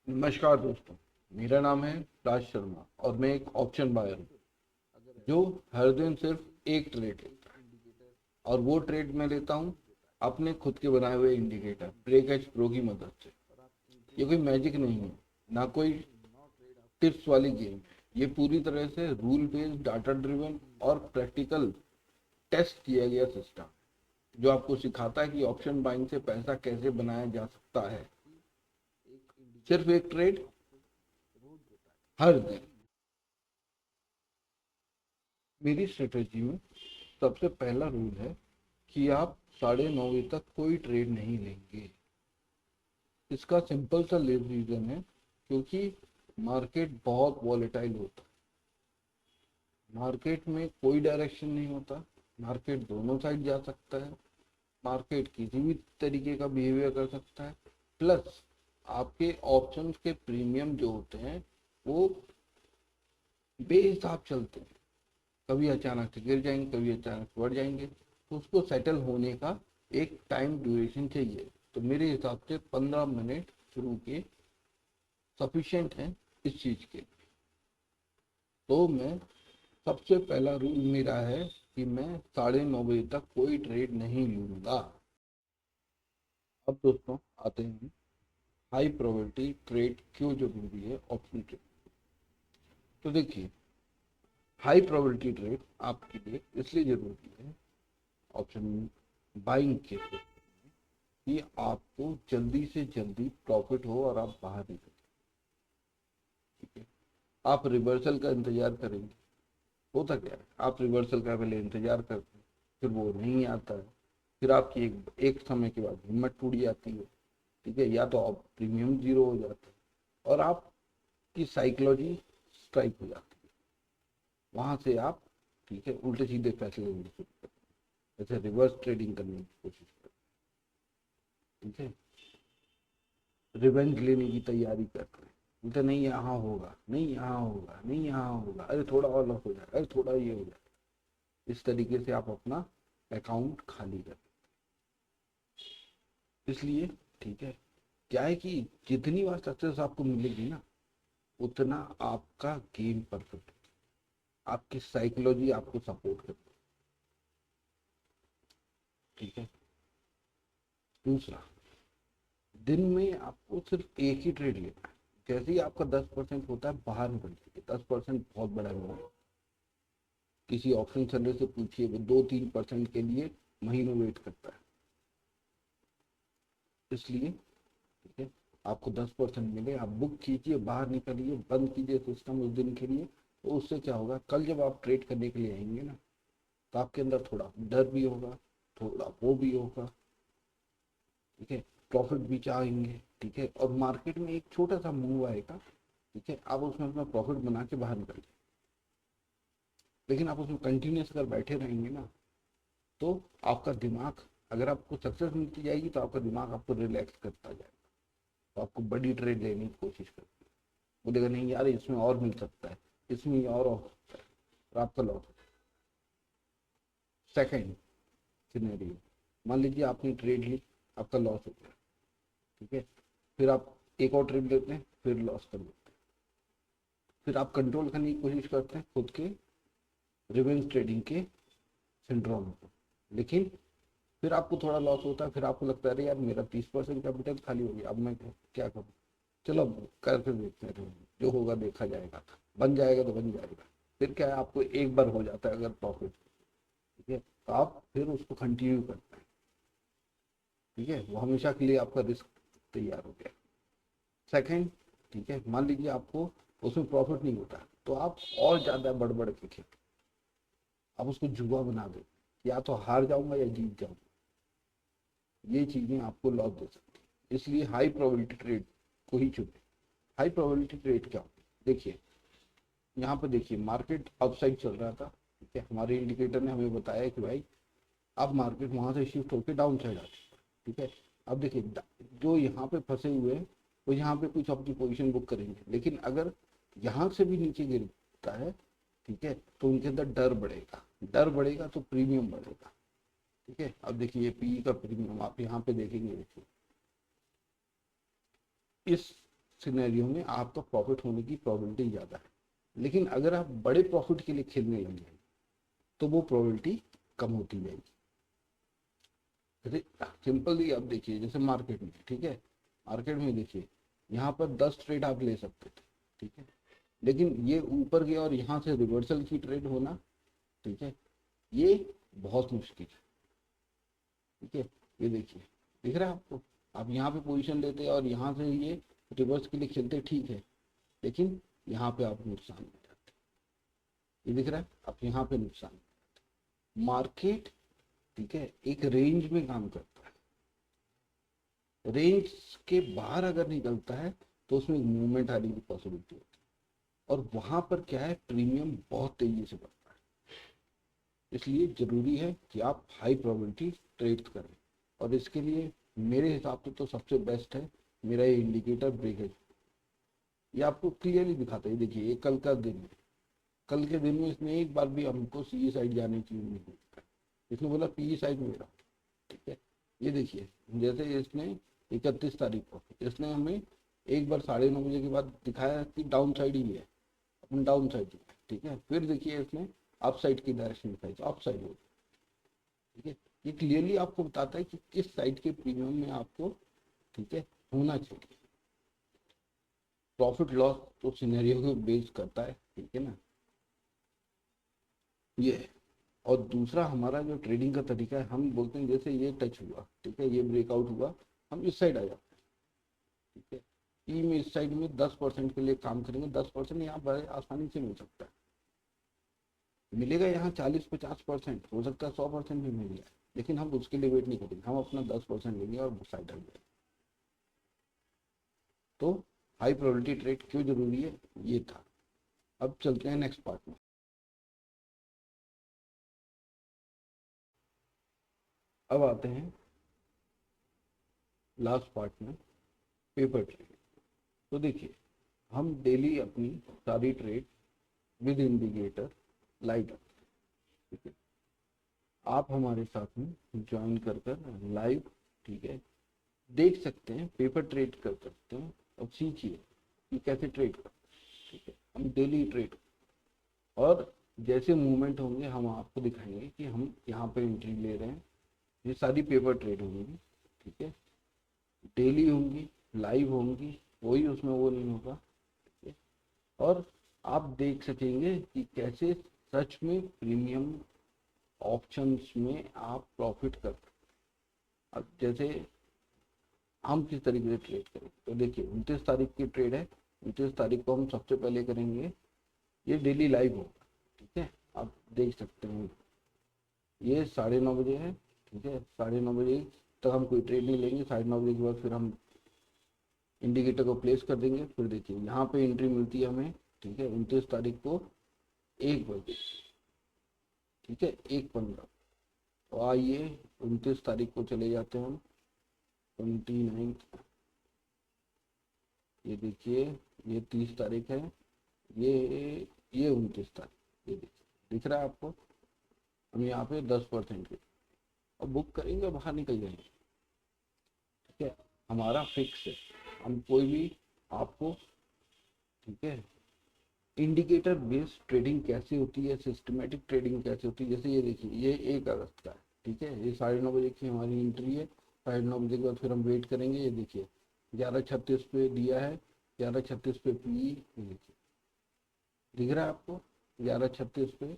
नमस्कार दोस्तों। मेरा नाम है राज शर्मा और मैं एक ऑप्शन बायर हूँ जो हर दिन सिर्फ एक ट्रेड लेता है। और वो ट्रेड मैं लेता हूँ अपने खुद के बनाए हुए इंडिकेटर ब्रेकएज प्रो की मदद से। ये कोई मैजिक नहीं है, ना कोई टिप्स वाली गेम है। ये पूरी तरह से रूल बेस्ड, डाटा ड्रिवन और प्रैक्टिकल टेस्ट किया गया सिस्टम जो आपको सिखाता है कि ऑप्शन बाइंग से पैसा कैसे बनाया जा सकता है। सिर्फ एक ट्रेड हर दिन। मेरी स्ट्रेटेजी में सबसे पहला रूल है कि आप 9:30 बजे तक कोई ट्रेड नहीं लेंगे। इसका सिंपल सा रीजन है क्योंकि मार्केट बहुत वॉलेटाइल होता है। मार्केट में कोई डायरेक्शन नहीं होता। मार्केट दोनों साइड जा सकता है। मार्केट किसी भी तरीके का बिहेवियर कर सकता है। प्लस आपके ऑप्शंस के प्रीमियम जो होते हैं वो बेहिसाब चलते हैं। कभी अचानक से गिर जाएंगे, कभी अचानक से बढ़ जाएंगे, तो उसको सेटल होने का एक टाइम ड्यूरेशन चाहिए। तो मेरे हिसाब से 15 मिनट शुरू के सफिशिएंट है इस चीज़ के। तो मैं सबसे पहला रूल मेरा है कि मैं 9:30 बजे तक कोई ट्रेड नहीं लूंगा। अब दोस्तों आते हैं हाई प्रोबेबिलिटी ट्रेड क्यों जरूरी है ऑप्शन ट्रेड। तो देखिए, हाई प्रोबेबिलिटी ट्रेड आपके लिए इसलिए जरूरी है ऑप्शन बाइंग के लिए कि आपको जल्दी से जल्दी प्रॉफिट हो और आप बाहर निकल। ठीक है, आप रिवर्सल का इंतजार करेंगे। होता क्या है, आप रिवर्सल का पहले इंतजार करते हैं, फिर वो नहीं आता है। फिर आपकी एक समय के बाद हिम्मत टूट जाती है। ठीक है, या तो आप प्रीमियम जीरो हो जाता है और आपकी साइकोलॉजी स्ट्राइक हो जाती है। वहां से आप, ठीक है, उल्टे सीधे फैसले लेने शुरू करते हैं, जैसे रिवर्स ट्रेडिंग करने की कोशिश करते हैं। ठीक है, रिवेंज लेने की तैयारी करते हैं। बोलते नहीं यहाँ होगा, नहीं यहाँ होगा, नहीं यहाँ होगा, अरे थोड़ा और लॉस हो जाए, अरे थोड़ा ये हो जाए। इस तरीके से आप अपना अकाउंट खाली कर। इसलिए, ठीक है, क्या है कि जितनी बार सक्सेस आपको मिलेगी ना, उतना आपका गेम परफेक्ट, आपकी साइकोलॉजी आपको सपोर्ट करती है। ठीक है, दूसरा, दिन में आपको सिर्फ एक ही ट्रेड लेना है। जैसे ही आपका 10% होता है बाहर निकल जाइए। 10% बहुत बड़ा है। किसी ऑप्शन सेलर से पूछिए, वो 2-3% के लिए महीनों वेट करता है। इसलिए, ठीक है, आपको 10% मिले, आप बुक कीजिए, बाहर निकलिए, बंद कीजिए सिस्टम उस दिन के लिए। तो उससे क्या होगा, कल जब आप ट्रेड करने के लिए आएंगे ना, तो आपके अंदर थोड़ा डर भी होगा, थोड़ा वो भी होगा। ठीक है, प्रॉफिट भी चाहेंगे। ठीक है, और मार्केट में एक छोटा सा मूव आएगा। ठीक है, आप उसमें अपना प्रॉफिट बना के बाहर निकल जाए। लेकिन आप उसमें कंटिन्यूस अगर बैठे रहेंगे ना, तो आपका दिमाग, अगर आपको सक्सेस मिलती जाएगी तो आपका दिमाग आपको रिलैक्स करता जाएगा। तो आपको बड़ी ट्रेड लेने की कोशिश करती है। बोलेगा नहीं यार, इसमें और मिल सकता है, इसमें और हो सकता है, और आपका लॉस। सेकेंड सिनेरियो, मान लीजिए आपने ट्रेड ली, आपका लॉस हो गया। ठीक है, फिर आप एक और ट्रेड लेते हैं, फिर लॉस कर देते हैं। फिर आप कंट्रोल करने की कोशिश करते हैं खुद के रिवेंज ट्रेडिंग के सिंड्रोम को। लेकिन फिर आपको थोड़ा लॉस होता है, फिर आपको लगता है अरे यार, मेरा 30% कैपिटल खाली हो गया, अब मैं क्या करूँ। चलो अब करके देखते हैं, जो होगा देखा जाएगा, बन जाएगा तो बन जाएगा। फिर क्या है, आपको एक बार हो जाता है अगर प्रॉफिट। ठीक है, तो आप फिर उसको कंटिन्यू करते हैं। ठीक है, वो हमेशा के लिए आपका रिस्क तैयार हो गया। सेकंड, ठीक है, मान लीजिए आपको उसमें प्रॉफिट नहीं होता, तो आप और ज़्यादा बढ़ के खेलते, आप उसको जुआ बना दे, या तो हार जाऊंगा या जीत जाऊंगा। ये चीज़ें आपको लॉस दे सकती है। इसलिए हाई प्रोबेबिलिटी ट्रेड को ही चुने। हाई प्रोबेबिलिटी ट्रेड क्या होती है, देखिए, यहाँ पर देखिए, मार्केट अपसाइड चल रहा था। ठीक है, हमारे इंडिकेटर ने हमें बताया कि भाई अब मार्केट वहां से शिफ्ट होकर डाउन साइड आती है। ठीक है, अब देखिए, जो यहाँ पे फंसे हुए हैं वो यहाँ पे कुछ अपनी पोजीशन बुक करेंगे, लेकिन अगर यहाँ से भी नीचे गिरता है, ठीक है, तो उनके अंदर डर बढ़ेगा। डर बढ़ेगा तो प्रीमियम बढ़ेगा। ठीक है, अब देखिए, ये पी का प्रीमियम आप यहाँ पे देखेंगे। देखिए, इस सिनेरियो में आपका प्रॉफिट होने की प्रोबेबिलिटी ज़्यादा है। लेकिन अगर आप बड़े प्रॉफिट के लिए खेलने लग जाएंगे तो वो प्रोबेबिलिटी कम होती जाएगी। जैसे सिंपली आप देखिए, जैसे मार्केट में, ठीक है, मार्केट में देखिए यहाँ पर 10 ट्रेड आप ले सकते थे, ठीक है, लेकिन ये ऊपर गया और यहाँ से रिवर्सल की ट्रेड होना, ठीक है, ये बहुत मुश्किल है। ठीक है, ये देखिए, दिख रहा है आपको, आप यहाँ पे पोजीशन लेते हैं और यहाँ से ये रिवर्स के लिए खेलते, ठीक है, लेकिन यहाँ पे आप नुकसान में जाते, ये दिख रहा है, आप यहाँ पे नुकसान। मार्केट, ठीक है, एक रेंज में काम करता है, रेंज के बाहर अगर निकलता है तो उसमें मूवमेंट आने की पॉसिबिलिटी होती है, और वहां पर क्या है, प्रीमियम बहुत तेजी से बढ़ता है। इसलिए जरूरी है कि आप हाई प्रोबेबिलिटी ट्रेड करें, और इसके लिए मेरे हिसाब से तो सबसे बेस्ट है मेरा ये इंडिकेटर ब्रेकेज। ये आपको क्लियरली दिखाता है, देखिए ये कल का दिन है, कल के दिन में इसने एक बार भी हमको सी साइड जाने की उम्मीद नहीं दिखाई, इसने बोला पी साइड मेरा, ठीक है। ये देखिए, जैसे इसने 31 तारीख को इसने हमें एक बार 9:30 के बाद दिखाया कि डाउन साइड ही है, अपन डाउन साइड ही है, ठीक है, फिर देखिए इसने अप साइड की डायरेक्शन दिखाई तो अप साइड हो गई, ठीक है। ये क्लियरली आपको बताता है कि किस साइड के प्रीमियम में आपको, ठीक है, होना चाहिए। प्रॉफिट लॉस तो सिनेरियो को बेस करता है, ठीक है ना, ये है। और दूसरा हमारा जो ट्रेडिंग का तरीका है, हम बोलते हैं जैसे ये टच हुआ, ठीक है, ये ब्रेकआउट हुआ, हम इस साइड आ जाते हैं, ठीक है, ई में इस साइड में 10% के लिए काम करेंगे, 10% यहाँ बड़े आसानी से मिल सकता है, मिलेगा यहाँ 40-50%, हो सकता है 100% भी मिल जाए, लेकिन हम उसके लिए वेट नहीं करेंगे, हम अपना 10% लेंगे और साइड आ जाएंगे। तो हाई प्रोबेबिलिटी ट्रेड क्यों जरूरी है, ये था। अब चलते हैं नेक्स्ट पार्ट में। अब आते हैं लास्ट पार्ट में, पेपर ट्रेड। तो देखिए, हम डेली अपनी सारी ट्रेड विद इंडिकेटर लाइव, ठीक है, आप हमारे साथ में ज्वाइन कर लाइव, ठीक है, देख सकते हैं, पेपर ट्रेड कर सकते हैं। अब सीखिए कि कैसे ट्रेड कर, ठीक है, हम डेली ट्रेड, और जैसे मूवमेंट होंगे हम आपको दिखाएंगे कि हम यहाँ पे एंट्री ले रहे हैं। ये सारी पेपर ट्रेड होंगी, ठीक है, डेली होंगी, लाइव होंगी, कोई उसमें वो नहीं होगा, ठीक है, और आप देख सकेंगे कि कैसे सच में प्रीमियम ऑप्शंस में आप प्रॉफिट कर। अब जैसे हम किस तरीके से ट्रेड करें, तो देखिए 29 तारीख की ट्रेड है, 29 तारीख को हम सबसे पहले करेंगे, ये डेली लाइव होगा, ठीक है, आप देख सकते हैं, ये 9:30 है, ठीक है, 9:30 तक हम कोई ट्रेड नहीं लेंगे, 9:30 के बाद फिर हम इंडिकेटर को प्लेस कर देंगे। फिर देखिए यहाँ पे एंट्री मिलती है हमें, ठीक है, 29 तारीख को 1 बजे, ठीक है, 1:15। तो आइए 29 तारीख को चले जाते हैं हम, 29, ये देखिए, ये 30 तारीख है, ये ये 29 तारीख, ये देखिए, दिख रहा है आपको, हम यहाँ पे 10% के और बुक करेंगे, बाहर निकल जाएंगे, ठीक है, हमारा फिक्स है, हम कोई भी आपको, ठीक है, इंडिकेटर बेस्ड ट्रेडिंग कैसे होती है, सिस्टमेटिक ट्रेडिंग कैसे होती है। जैसे ये देखिए, ये 1 अगस्त का है, ठीक है, ये 9:30 की हमारी एंट्री है, 9:30 के बाद फिर हम वेट करेंगे, ये देखिए 11:36 पे दिया है, 11:36 पे पी, देखिए दिख रहा है आपको 11:36 पे।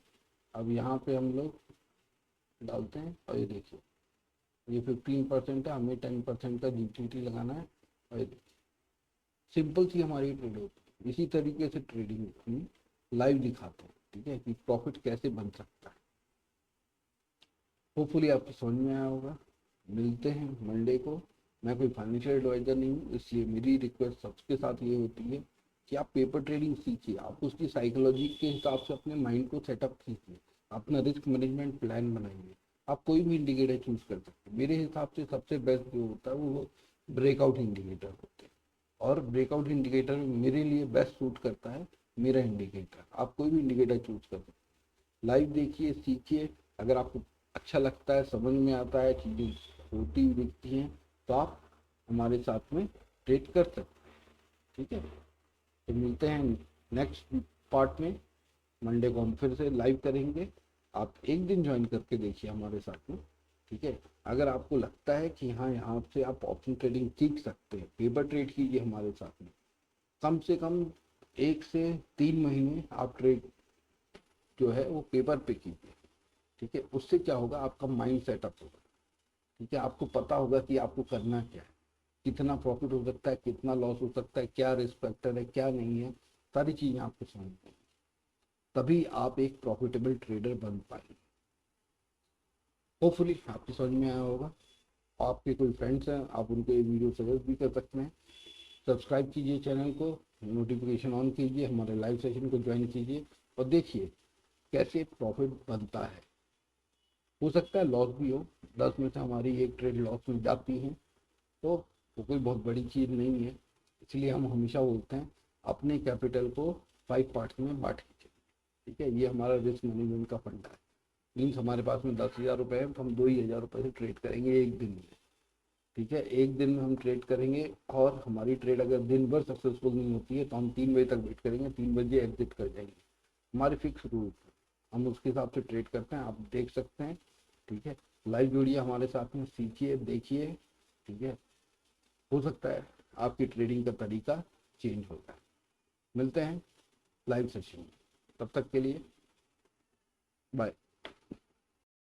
अब यहाँ पे हम लोग डालते हैं और ये देखिए, ये 15% है, हमें 10% का जीटीटी लगाना है, और ये देखिए सिंपल सी हमारी ट्रेड होती है। इसी तरीके से ट्रेडिंग हम लाइव दिखाते हैं, ठीक है, कि प्रॉफिट कैसे बन सकता है। होपफुली आपको समझ में आया होगा। मिलते हैं मंडे को। मैं कोई फाइनेंशियल एडवाइजर नहीं हूँ, इसलिए मेरी रिक्वेस्ट सबके साथ ये होती है कि आप पेपर ट्रेडिंग सीखिए, आप उसकी साइकोलॉजी के हिसाब से अपने माइंड को सेटअप कीजिए, अपना रिस्क मैनेजमेंट प्लान बनाइए। आप कोई भी इंडिकेटर चूज कर सकते हैं, मेरे हिसाब से सबसे बेस्ट जो होता है वो ब्रेकआउट इंडिकेटर होते हैं, और ब्रेकआउट इंडिकेटर मेरे लिए बेस्ट सूट करता है मेरा इंडिकेटर। आप कोई भी इंडिकेटर चूज कर सकते हैं, लाइव देखिए, सीखिए, अगर आपको अच्छा लगता है, समझ में आता है, चीज़ें होती दिखती हैं, तो आप हमारे साथ में ट्रेड कर सकते हैं, ठीक है, तो मिलते हैं नेक्स्ट पार्ट में। मंडे को हम फिर से लाइव करेंगे। आप एक दिन ज्वाइन करके देखिए हमारे साथ में, ठीक है। अगर आपको लगता है कि हाँ यहाँ से आप ऑप्शन ट्रेडिंग सीख सकते हैं, पेपर ट्रेड कीजिए हमारे साथ में। कम से कम 1 से 3 महीने आप ट्रेड जो है वो पेपर पे कीजिए, ठीक है। उससे क्या होगा, आपका माइंड सेटअप होगा, ठीक है। आपको पता होगा कि आपको करना क्या है, कितना प्रॉफिट हो सकता है, कितना लॉस हो सकता है, क्या रिस्क फैक्टर है, क्या नहीं है, सारी चीज़ें आपको समझ में, तभी आप एक प्रॉफिटेबल ट्रेडर बन पाएंगे। होपफुली आपकी समझ में आया होगा। आपके कोई फ्रेंड्स हैं, आप उनको ये वीडियो सजेस्ट भी कर सकते हैं। सब्सक्राइब कीजिए चैनल को, नोटिफिकेशन ऑन कीजिए, हमारे लाइव सेशन को ज्वाइन कीजिए और देखिए कैसे प्रॉफिट बनता है। हो सकता है लॉस भी हो, 10 में से हमारी एक ट्रेड लॉस में जाती है, तो वो कोई बहुत बड़ी चीज़ नहीं है। इसलिए हम हमेशा बोलते हैं अपने कैपिटल को 5 पार्ट्स में बांट लीजिए, ठीक है। ये हमारा रिस्क मैनेजमेंट का फंडा है। मीन्स हमारे पास में 10,000 रुपये है, तो हम 2 ही 1,000 रुपये से ट्रेड करेंगे एक दिन में, ठीक है। एक दिन में हम ट्रेड करेंगे और हमारी ट्रेड अगर दिन भर सक्सेसफुल नहीं होती है तो हम 3 बजे तक वेट करेंगे, 3 बजे एग्जिट कर जाएंगे। हमारे फिक्स रूल, हम उसके हिसाब से ट्रेड करते हैं, आप देख सकते हैं, ठीक है। लाइव जुड़िए हमारे साथ में, सीखिए, देखिए, ठीक है। हो सकता है आपकी ट्रेडिंग का तरीका चेंज हो जाए। मिलते हैं लाइव सेशन में, तब तक के लिए बाय।